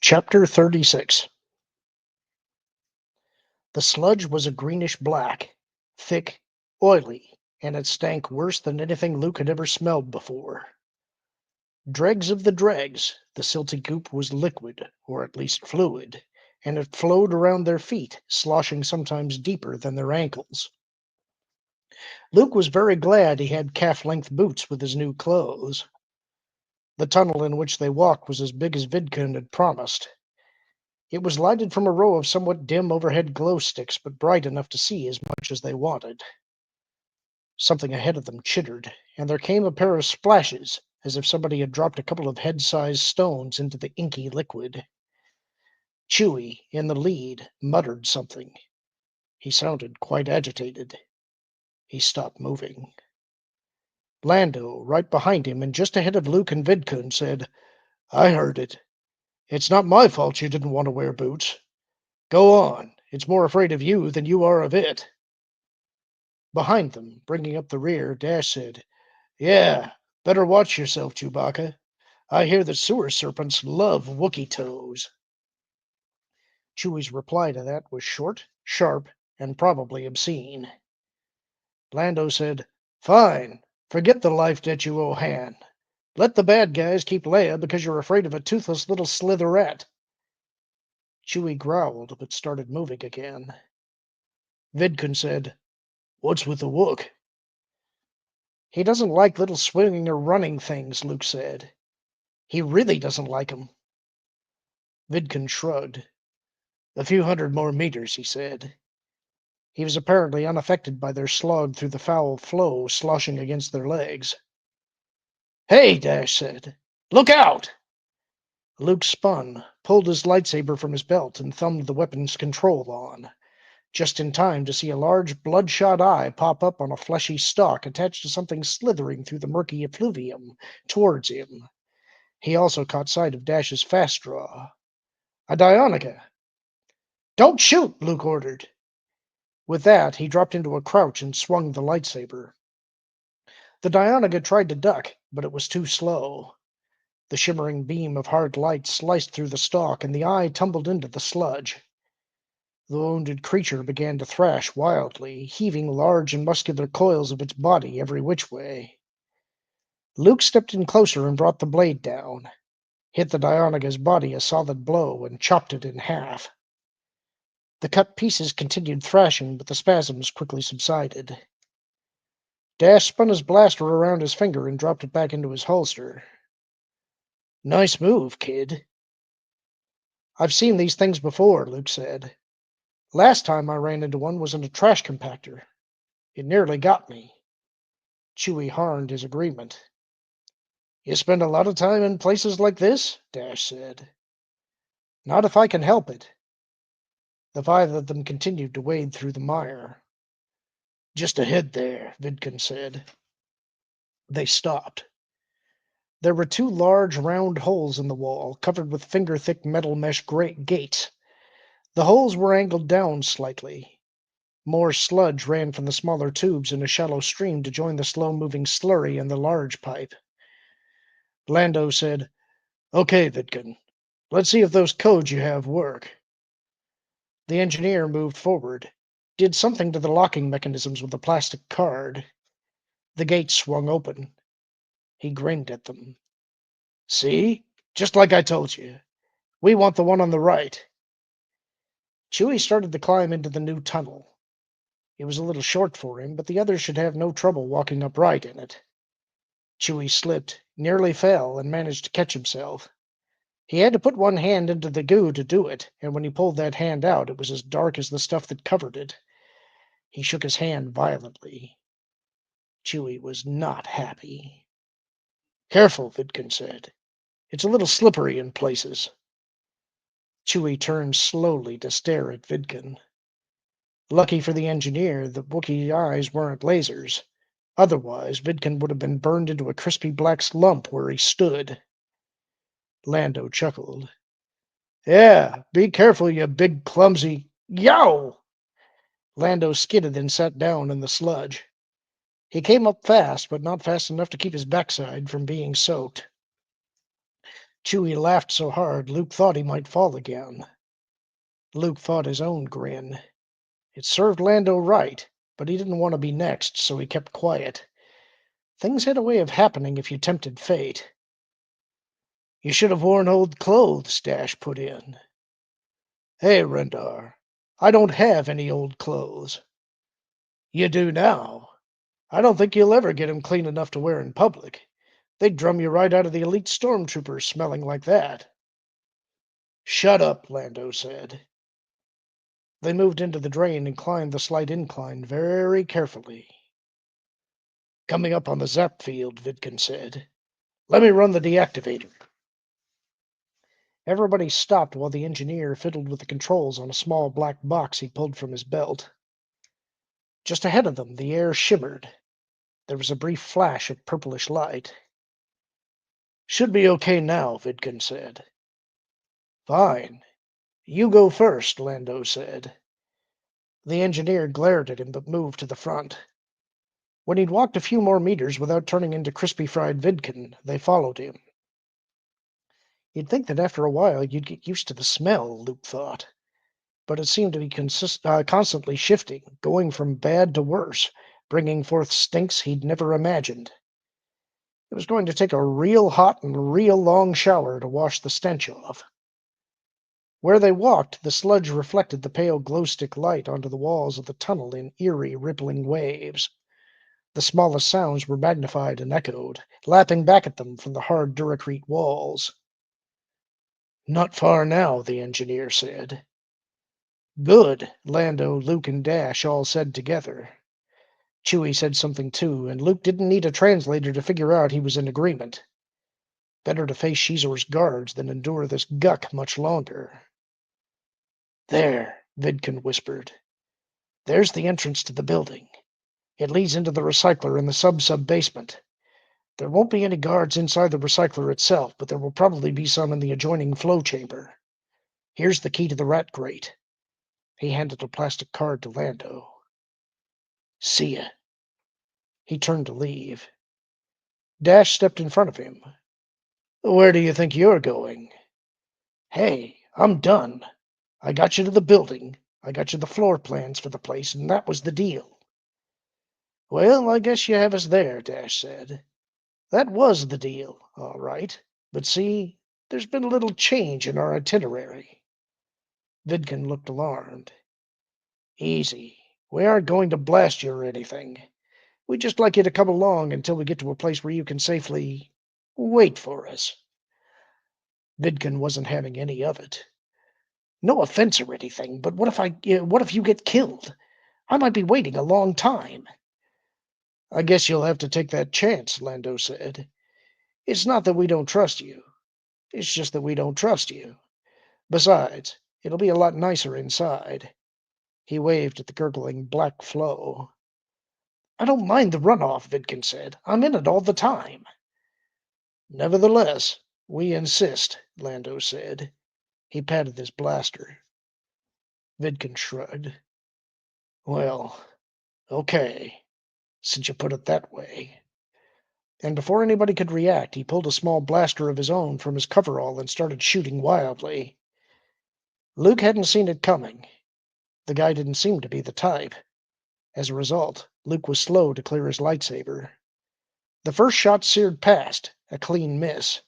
Chapter 36. The sludge was a greenish black, thick, oily, and it stank worse than anything Luke had ever smelled before. Dregs of the dregs, the silty goop was liquid, or at least fluid, and it flowed around their feet, sloshing sometimes deeper than their ankles. Luke was very glad he had calf-length boots with his new clothes. The tunnel in which they walked was as big as Vidkun had promised. It was lighted from a row of somewhat dim overhead glow sticks, but bright enough to see as much as they wanted. Something ahead of them chittered, and there came a pair of splashes, as if somebody had dropped a couple of head-sized stones into the inky liquid. Chewie, in the lead, muttered something. He sounded quite agitated. He stopped moving. Lando, right behind him and just ahead of Luke and Vidkun, said, "I heard it. It's not my fault you didn't want to wear boots. Go on. It's more afraid of you than you are of it." Behind them, bringing up the rear, Dash said, "Yeah, better watch yourself, Chewbacca. I hear that sewer serpents love Wookiee toes." Chewie's reply to that was short, sharp, and probably obscene. Lando said, "Fine. Forget the life debt you owe Han. Let the bad guys keep Leia because you're afraid of a toothless little slitherette." Chewie growled, but started moving again. Vidkun said, "What's with the Wook?" "He doesn't like little swinging or running things," Luke said. "He really doesn't like 'em." Vidkun shrugged. "A few hundred more meters," he said. He was apparently unaffected by their slog through the foul flow sloshing against their legs. "Hey," Dash said. "Look out!" Luke spun, pulled his lightsaber from his belt, and thumbed the weapon's control on, just in time to see a large bloodshot eye pop up on a fleshy stalk attached to something slithering through the murky effluvium towards him. He also caught sight of Dash's fast draw. A Dionica. "Don't shoot!" Luke ordered. With that, he dropped into a crouch and swung the lightsaber. The Dionica tried to duck, but it was too slow. The shimmering beam of hard light sliced through the stalk, and the eye tumbled into the sludge. The wounded creature began to thrash wildly, heaving large and muscular coils of its body every which way. Luke stepped in closer and brought the blade down, hit the Dionica's body a solid blow, and chopped it in half. The cut pieces continued thrashing, but the spasms quickly subsided. Dash spun his blaster around his finger and dropped it back into his holster. "Nice move, kid." "I've seen these things before," Luke said. "Last time I ran into one was in a trash compactor. It nearly got me." Chewie harned his agreement. "You spend a lot of time in places like this?" Dash said. "Not if I can help it." The five of them continued to wade through the mire. "Just ahead there," Vidkun said. They stopped. There were two large round holes in the wall, covered with finger-thick metal mesh gates. The holes were angled down slightly. More sludge ran from the smaller tubes in a shallow stream to join the slow-moving slurry in the large pipe. Lando said, "Okay, Vidkun. Let's see if those codes you have work." The engineer moved forward, did something to the locking mechanisms with a plastic card. The gates swung open. He grinned at them. "See? Just like I told you. We want the one on the right." Chewie started to climb into the new tunnel. It was a little short for him, but the others should have no trouble walking upright in it. Chewie slipped, nearly fell, and managed to catch himself. He had to put one hand into the goo to do it, and when he pulled that hand out, it was as dark as the stuff that covered it. He shook his hand violently. Chewie was not happy. "Careful," Vidkun said. "It's a little slippery in places." Chewie turned slowly to stare at Vidkun. Lucky for the engineer, the Wookiee eyes weren't lasers. Otherwise, Vidkun would have been burned into a crispy black lump where he stood. Lando chuckled. "Yeah, be careful, you big clumsy—" "Yow!" Lando skidded and sat down in the sludge. He came up fast, but not fast enough to keep his backside from being soaked. Chewie laughed so hard Luke thought he might fall again. Luke fought his own grin. It served Lando right, but he didn't want to be next, so he kept quiet. Things had a way of happening if you tempted fate. You should have worn old clothes, Dash put in. Hey, Rendar, I don't have any old clothes. You do now. I don't think you'll ever get 'em clean enough to wear in public. They'd drum you right out of the elite stormtroopers smelling like that. Shut up, Lando said. They moved into the drain and climbed the slight incline very carefully. Coming up on the zap field, Vidkin said. Let me run the deactivator. Everybody stopped while the engineer fiddled with the controls on a small black box he pulled from his belt. Just ahead of them, the air shimmered. There was a brief flash of purplish light. Should be okay now, Vidkin said. Fine. You go first, Lando said. The engineer glared at him but moved to the front. When he'd walked a few more meters without turning into crispy fried Vidkin, they followed him. You'd think that after a while you'd get used to the smell, Luke thought. But it seemed to be constantly shifting, going from bad to worse, bringing forth stinks he'd never imagined. It was going to take a real hot and real long shower to wash the stench off. Where they walked, the sludge reflected the pale glow-stick light onto the walls of the tunnel in eerie, rippling waves. The smallest sounds were magnified and echoed, lapping back at them from the hard Duracrete walls. Not far now, the engineer said. Good, Lando, Luke, and Dash all said together. Chewie said something too, and Luke didn't need a translator to figure out he was in agreement. Better to face Shizor's guards than endure this guck much longer. There, Vidkin whispered. There's the entrance to the building. It leads into the recycler in the sub-basement. There won't be any guards inside the recycler itself, but there will probably be some in the adjoining flow chamber. Here's the key to the rat grate. He handed a plastic card to Lando. See ya. He turned to leave. Dash stepped in front of him. Where do you think you're going? Hey, I'm done. I got you to the building. I got you the floor plans for the place, and that was the deal. Well, I guess you have us there, Dash said. That was the deal, all right. But see, there's been a little change in our itinerary. Vidkin looked alarmed. Easy. We aren't going to blast you or anything. We'd just like you to come along until we get to a place where you can safely wait for us. Vidkin wasn't having any of it. No offense or anything, but what if you get killed? I might be waiting a long time. I guess you'll have to take that chance, Lando said. It's not that we don't trust you. It's just that we don't trust you. Besides, it'll be a lot nicer inside. He waved at the gurgling black flow. I don't mind the runoff, Vidkin said. I'm in it all the time. Nevertheless, we insist, Lando said. He patted his blaster. Vidkin shrugged. Well, okay, since you put it that way. And before anybody could react, he pulled a small blaster of his own from his coverall and started shooting wildly. Luke hadn't seen it coming. The guy didn't seem to be the type. As a result, Luke was slow to clear his lightsaber. The first shot seared past, a clean miss.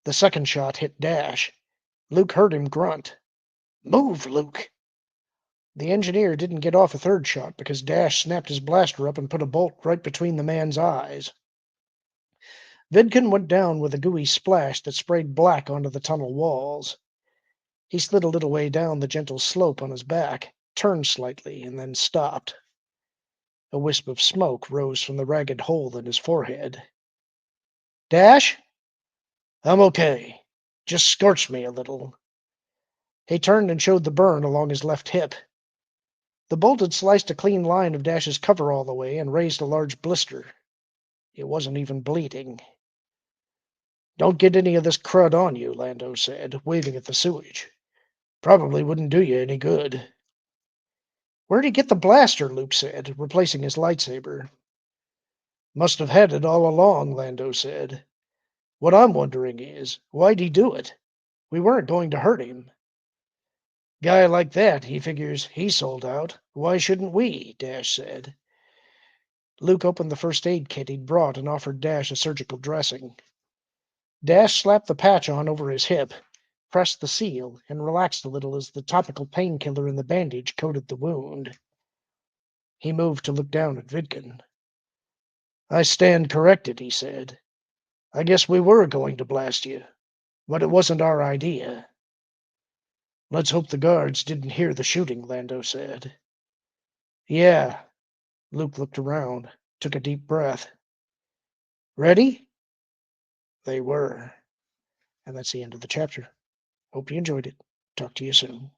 The second shot hit Dash. Luke heard him grunt. Move, Luke! The engineer didn't get off a third shot because Dash snapped his blaster up and put a bolt right between the man's eyes. Vidkin went down with a gooey splash that sprayed black onto the tunnel walls. He slid a little way down the gentle slope on his back, turned slightly, and then stopped. A wisp of smoke rose from the ragged hole in his forehead. Dash? I'm okay. Just scorched me a little. He turned and showed the burn along his left hip. The bolt had sliced a clean line of Dash's coverall away and raised a large blister. It wasn't even bleeding. Don't get any of this crud on you, Lando said, waving at the sewage. Probably wouldn't do you any good. Where'd he get the blaster? Luke said, replacing his lightsaber. Must have had it all along, Lando said. What I'm wondering is, why'd he do it? We weren't going to hurt him. Guy like that, he figures he sold out. Why shouldn't we? Dash said. Luke opened the first aid kit he'd brought and offered Dash a surgical dressing. Dash slapped the patch on over his hip, pressed the seal, and relaxed a little as the topical painkiller in the bandage coated the wound. He moved to look down at Vidkin. I stand corrected, he said. I guess we were going to blast you, but it wasn't our idea. Let's hope the guards didn't hear the shooting, Lando said. Yeah. Luke looked around, took a deep breath. Ready? They were. And that's the end of the chapter. Hope you enjoyed it. Talk to you soon.